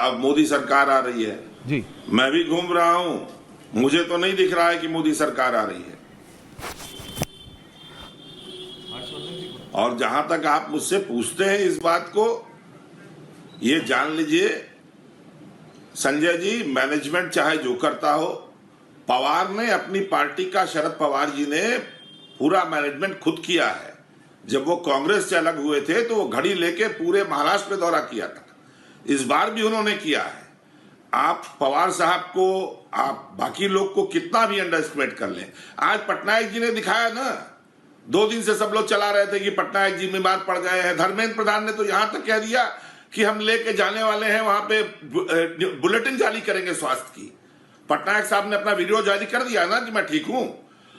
अब मोदी सरकार आ रही है जी। मैं भी घूम रहा हूं, मुझे तो नहीं दिख रहा है कि मोदी सरकार आ रही है। और जहां तक आप मुझसे पूछते हैं इस बात को, ये जान लीजिए संजय जी, मैनेजमेंट चाहे जो करता हो, पवार ने अपनी पार्टी का, शरद पवार जी ने पूरा मैनेजमेंट खुद किया है। जब वो कांग्रेस से अलग हुए थे तो वो घड़ी लेके पूरे महाराष्ट्र में दौरा किया था, इस बार भी उन्होंने किया है। आप पवार साहब को, आप बाकी लोग को कितना भी अंडर एस्टिमेट कर लें, आज पटनायक जी ने दिखाया ना, 2 दिन से सब लोग चला रहे थे कि पटनायक जी बीमार पड़ गए हैं। धर्मेंद्र प्रधान ने तो यहां तक कह दिया कि हम लेके जाने वाले हैं, वहां पे बुलेटिन जारी करेंगे स्वास्थ्य की। पटनायक साहब ने अपना वीडियो जारी कर दिया ना कि मैं ठीक हूं।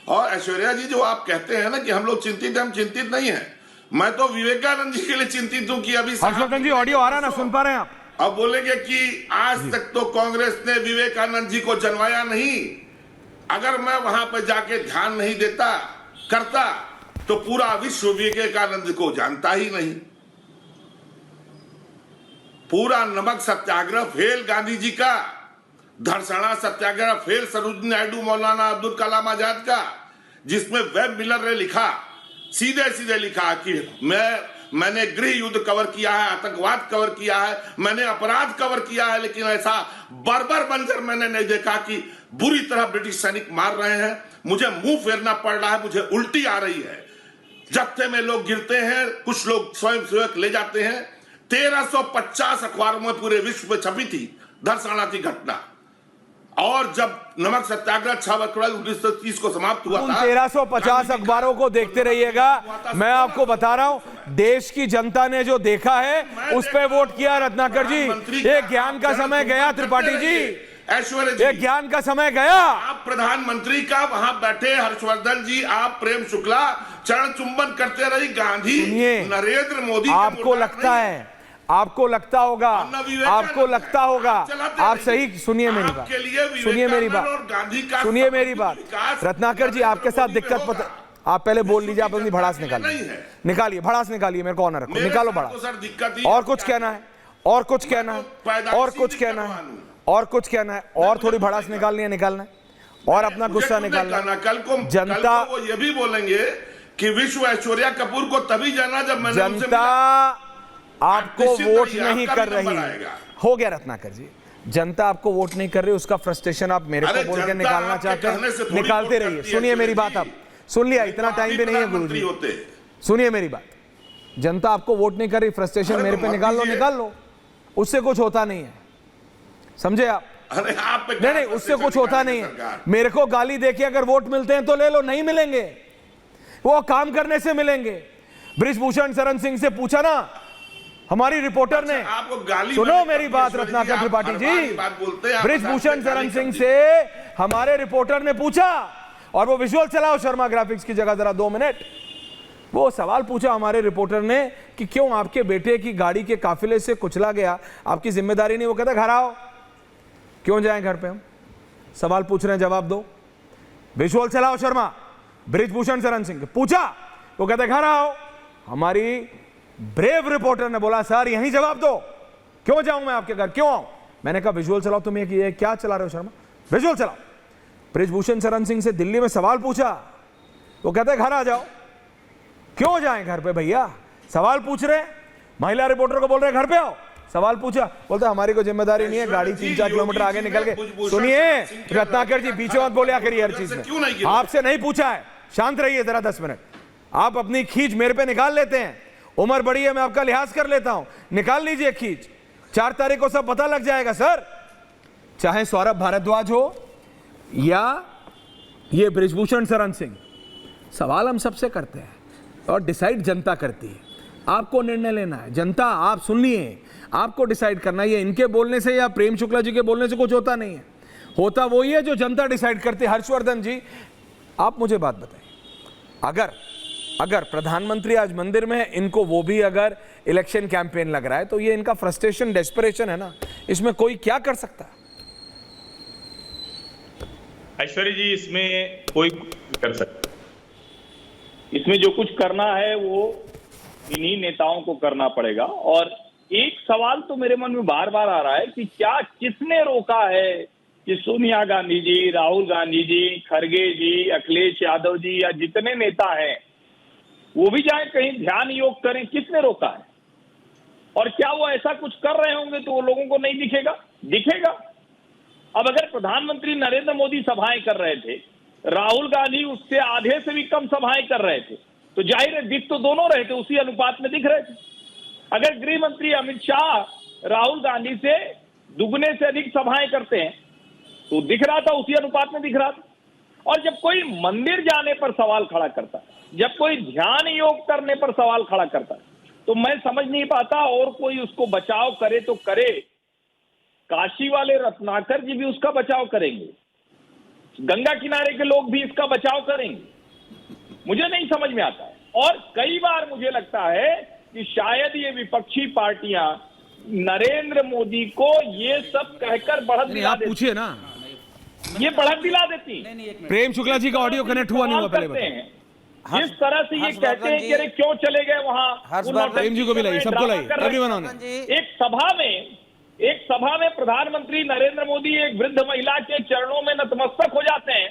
और ऐश्वर्या जी, जो आप कहते हैं ना कि हम लोग चिंतित हैं, हम चिंतित नहीं है। मैं तो विवेकानंद जी के लिए चिंतित हूं कि अभी हर्षवर्धन जी ऑडियो आ रहा ना, सुन पा रहे हैं आप? अब बोलेंगे कि आज तक तो कांग्रेस ने विवेकानंद जी को जनवाया नहीं, अगर मैं वहां पर जाके ध्यान नहीं देता करता तो पूरा विश्व विवेकानंद को जानता ही नहीं। पूरा नमक सत्याग्रह फेल गांधी जी का, धरसाना सत्याग्रह फेल सरोजिनी नायडू, मौलाना अब्दुल कलाम आजाद का, जिसमें वेब मिलर ने लिखा, सीधे सीधे लिखा कि मैंने गृह युद्ध कवर किया है, आतंकवाद कवर किया है, मैंने अपराध कवर किया है, लेकिन ऐसा बर्बर मंजर मैंने नहीं देखा कि बुरी तरह ब्रिटिश सैनिक मार रहे हैं, मुझे मुंह फेरना पड़ रहा है, मुझे उल्टी आ रही है। जत्थे में लोग गिरते हैं, कुछ लोग स्वयंसेवक ले जाते हैं। 1350 अखबारों में पूरे विश्व में छपी थी धरसाना की घटना। और जब नमक सत्याग्रह 6 अक्टूबर 1930 को समाप्त हुआ था, 1350 अखबारों को देखते रहिएगा। मैं आपको बता रहा हूं, देश की जनता ने जो देखा है उस पर वोट किया। रत्नाकर जी, ये ज्ञान का समय गया। त्रिपाठी जी, ऐश्वर्या जी, ये ज्ञान का समय गया। आप प्रधानमंत्री का वहां बैठे हर्षवर्धन जी, आप प्रेम शुक्ला चरण चुंबन करते रही। गांधी, नरेंद्र मोदी, आपको लगता है, आपको लगता होगा, आपको लगता होगा, आप सही सुनिए मेरी बात, सुनिए मेरी बात, सुनिए मेरी बात। रत्नाकर जी, आपके साथ दिक्कत पता, आप पहले बोल लीजिए, आप अपनी भड़ास निकालिए, निकालिए भड़ास निकालिए, मेरे को ऑनर रखो, निकालो भड़ास। और कुछ कहना है, और कुछ कहना है, और कुछ कहना है, और कुछ कहना है, और थोड़ी भड़ास निकालनी है, निकालना है, और अपना गुस्सा निकालना है। कल को जनता वो ये भी बोलेंगे कि विश्व ऐश्वर्या कपूर को तभी जाना जब मैंने जनता आपको वोट नहीं कर रही है। हो गया रत्नाकर जी, जनता आपको वोट नहीं कर रही, उसका फ्रस्ट्रेशन आप मेरे को बोल के निकालना चाहते हैं, निकालते रहिए। सुनिए मेरी बात, आप सुन लिया, इतना टाइम भी नहीं है गुरुजी, सुनिए मेरी बात। जनता आपको वोट नहीं कर रही, फ्रस्ट्रेशन मेरे पे निकाल लो, निकाल लो, उससे कुछ होता नहीं है, समझे आप? नहीं, उससे कुछ होता नहीं है। मेरे को गाली देके अगर वोट मिलते हैं तो ले लो, नहीं मिलेंगे, वो काम करने से मिलेंगे। बृजभूषण शरण सिंह से पूछा ना हमारी रिपोर्टर ने, आपको गाली, सुनो मेरी बात रत्नाकर त्रिपाठी जी, बृजभूषण शरण सिंह से हमारे रिपोर्टर ने पूछा, और वो विजुअल चलाओ शर्मा ग्राफिक्स की जगह जरा 2 मिनट, वो सवाल पूछा हमारे रिपोर्टर ने कि क्यों आपके बेटे की गाड़ी के काफिले से कुचला गया, आपकी जिम्मेदारी नहीं? वो कहता घर आओ, क्यों जाएं घर पे हम? सवाल पूछ रहे हैं, जवाब दो। विजुअल चलाओ शर्मा, बृजभूषण शरण सिंह पूछा, वो कहते घर आओ। हमारी ब्रेव रिपोर्टर ने बोला सर यहीं जवाब दो, क्यों जाऊं मैं आपके घर, क्यों आऊं? मैंने कहा विजुअल चलाओ, तुम ये क्या चला रहे हो शर्मा, विजुअल चलाओ। बृजभूषण शरण सिंह से दिल्ली में सवाल पूछा, वो कहते घर आ जाओ। क्यों जाएं घर पे भैया, सवाल पूछ रहे, महिला रिपोर्टर को बोल रहे घर पे आओ, सवाल पूछा, बोलते हमारी कोई जिम्मेदारी नहीं है, गाड़ी 3-4 किलोमीटर आगे निकल के। सुनिए रत्नाकर जी, बीच में मत बोलिया करिए हर चीज में, आपसे नहीं पूछा है, शांत रहिए जरा 10 मिनट। आप अपनी खींच मेरे पे निकाल लेते हैं, उम्र बड़ी है, मैं आपका लिहाज कर लेता हूं, निकाल लीजिए खींच, 4 तारीख को सब पता लग जाएगा सर। चाहे सौरभ भारद्वाज हो या ये बृजभूषण शरण सिंह, सवाल हम सबसे करते हैं और डिसाइड जनता करती है। आपको निर्णय लेना है, जनता आप सुन लिए, आपको डिसाइड करना है। ये इनके बोलने से या प्रेम शुक्ला जी के बोलने से कुछ होता नहीं है, होता वही है जो जनता डिसाइड करती है। हर्षवर्धन जी, आप मुझे बात बताइए, अगर प्रधानमंत्री आज मंदिर में है, इनको वो भी अगर इलेक्शन कैंपेन लग रहा है, तो ये इनका फ्रस्ट्रेशन, डेस्परेशन है ना, इसमें कोई क्या कर सकता है? ऐश्वर्या जी, इसमें कोई कर सकता, इसमें जो कुछ करना है वो इन्हीं नेताओं को करना पड़ेगा। और एक सवाल तो मेरे मन में बार बार आ रहा है कि क्या किसने रोका है कि सोनिया गांधी जी, राहुल गांधी जी, खड़गे जी, अखिलेश यादव जी या जितने नेता हैं वो भी जाए कहीं ध्यान योग करें? किसने रोका है? और क्या वो ऐसा कुछ कर रहे होंगे तो वो लोगों को नहीं दिखेगा? दिखेगा। अब अगर प्रधानमंत्री नरेंद्र मोदी सभाएं कर रहे थे, राहुल गांधी उससे आधे से भी कम सभाएं कर रहे थे, तो जाहिर है दिख तो दोनों रहे थे, उसी अनुपात में दिख रहे थे। अगर गृह मंत्री अमित शाह राहुल गांधी से दुगने से अधिक सभाएं करते हैं तो दिख रहा था, उसी अनुपात में दिख रहा था। और जब कोई मंदिर जाने पर सवाल खड़ा करता है, जब कोई ध्यान योग करने पर सवाल खड़ा करता है, तो मैं समझ नहीं पाता और कोई उसको बचाव करे तो करे। काशी वाले रत्नाकर जी भी उसका बचाव करेंगे, गंगा किनारे के लोग भी इसका बचाव करेंगे, मुझे नहीं समझ में आता है। और कई बार मुझे लगता है कि शायद ये विपक्षी पार्टियां नरेंद्र मोदी को ये सब कहकर बढ़त दिला देती, पूछिए ना, ये बढ़त दिला देती। प्रेम शुक्ला जी का ऑडियो कनेक्ट हुआ नहीं हुआ पहले बताइए। जिस तरह से ये कहते हैं कि अरे क्यों चले गए वहां, प्रेम जी को भी लाइए, सबको लाइए, एवरीवन ऑन। एक सभा में प्रधानमंत्री नरेंद्र मोदी एक वृद्ध महिला के चरणों में नतमस्तक हो जाते हैं,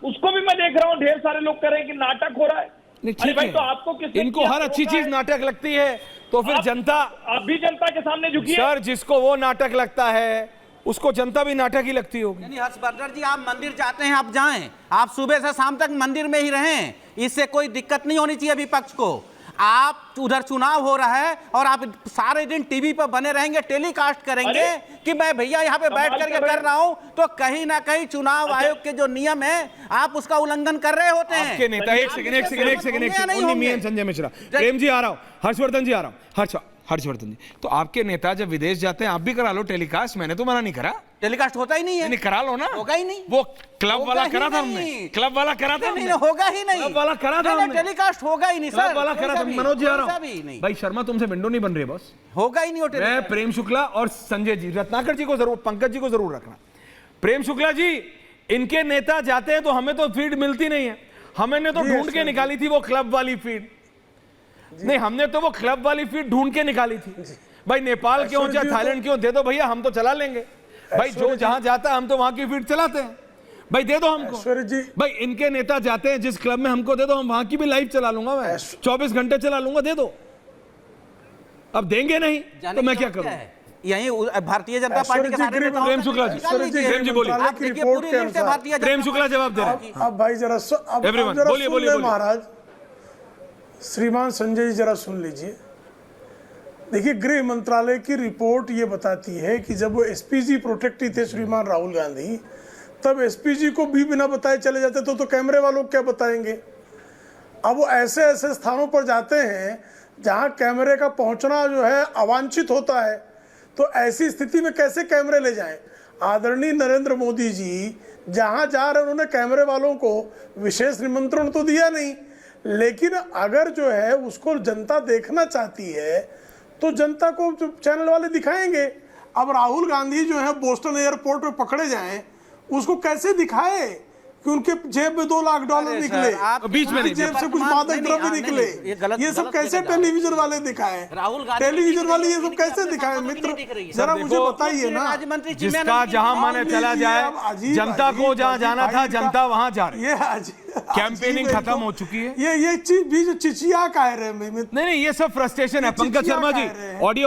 उसको भी मैं देख रहा हूं ढेर सारे लोग कह रहे हैं कि नाटक हो रहा है। ठीक है, तो आपको इनको हर अच्छी चीज नाटक लगती है, तो फिर जनता आप भी जनता के सामने झुकी है। सर, जिसको वो नाटक लगता है उसको जनता भी नाटक ही लगती होगी। हर्षवर्धन जी, आप मंदिर जाते हैं, आप जाएं, आप सुबह से शाम तक मंदिर में ही रहें, इससे कोई दिक्कत नहीं होनी चाहिए विपक्ष को। आप उधर चुनाव हो रहा है और आप सारे दिन टीवी पर बने रहेंगे, टेलीकास्ट करेंगे कि मैं भैया यहाँ पे बैठ करके कर रहा हूँ, तो कहीं ना कहीं चुनाव आयोग के जो नियम है आप उसका उल्लंघन कर रहे होते हैं। आपके नेता एक सेकंड संजय मिश्रा, प्रेम जी आ रहा हूँ, हर्षवर्धन जी आ रहा हूँ, हर्षवर्धन जी, तो आपके नेता जब विदेश जाते हैं आप भी करा लो टेलीकास्ट, मैंने तो मना नहीं करा। टेलीकास्ट होता ही नहीं है। नहीं करा लो ना, होगा ही नहीं। वो क्लब वाला करा था हमने, क्लब वाला करा था हमने, होगा ही नहीं, क्लब वाला करा था हमने, टेलीकास्ट होगा ही नहीं, क्लब वाला करा था। मनोज जी आ रहा हूं, भाई शर्मा तुमसे विंडो नहीं बन रही बस, होगा ही नहीं। मैं प्रेम शुक्ला और संजय जी, रत्नाकर जी को जरूर, पंकज जी को जरूर रखना। प्रेम शुक्ला जी, इनके नेता जाते हैं तो हमें तो फीड मिलती नहीं है, हमने तो ढूंढ के निकाली थी वो क्लब वाली फीड, नहीं हमने तो वो क्लब वाली फीड ढूंढ के निकाली थी। भाई नेपाल क्यों, चाहे थाईलैंड क्यों, दे दो भैया, हम तो चला लेंगे भाई, जो जहां जाता है हम तो वहां की फीड चलाते हैं भाई, दे दो हमको भाई। इनके नेता जाते हैं जिस क्लब में, हमको दे दो, हम वहां की भी लाइव चला लूंगा, मैं 24 घंटे चला लूंगा, दे दो। अब देंगे नहीं तो मैं क्या करूं? यही भारतीय जनता पार्टी के सारे प्रेम शुक्ला जी, प्रेम जी बोलिए, प्रेम शुक्ला जवाब दे रहे हैं। अब भाई जरा बोलिए बोलिए महाराज, श्रीमान संजय जी जरा सुन लीजिए। देखिए, गृह मंत्रालय की रिपोर्ट ये बताती है कि जब वो एसपीजी प्रोटेक्टी थे श्रीमान राहुल गांधी, तब एसपीजी को भी बिना बताए चले जाते तो कैमरे वालों को क्या बताएंगे? अब वो ऐसे ऐसे स्थानों पर जाते हैं जहां कैमरे का पहुंचना जो है अवांछित होता है, तो ऐसी स्थिति में कैसे कैमरे ले जाएं? आदरणीय नरेंद्र मोदी जी जहां जा रहे उन्होंने कैमरे वालों को विशेष निमंत्रण तो दिया नहीं, लेकिन अगर जो है उसको जनता देखना चाहती है तो जनता को चैनल वाले दिखाएंगे। अब राहुल गांधी जो है बोस्टन एयरपोर्ट पे पकड़े जाएं, उसको कैसे दिखाए कि उनके जेब में $2 लाख निकले, बीच में जेब से कुछ मादक द्रव्य निकले, ये सब कैसे टेलीविजन वाले दिखाए? टेलीविजन वाले ये सब कैसे दिखाए? मित्र जरा मुझे बताइए ना। जिसका जहां मन चला जाए, जनता को जहां जाना था जनता वहां जा रही है, कैंपेनिंग खत्म हो चुकी है। ये चीज भी जो चिचिया कह रहे हैं, नहीं ये सब फ्रस्ट्रेशन है। पंकज शर्मा जी, ऑडियो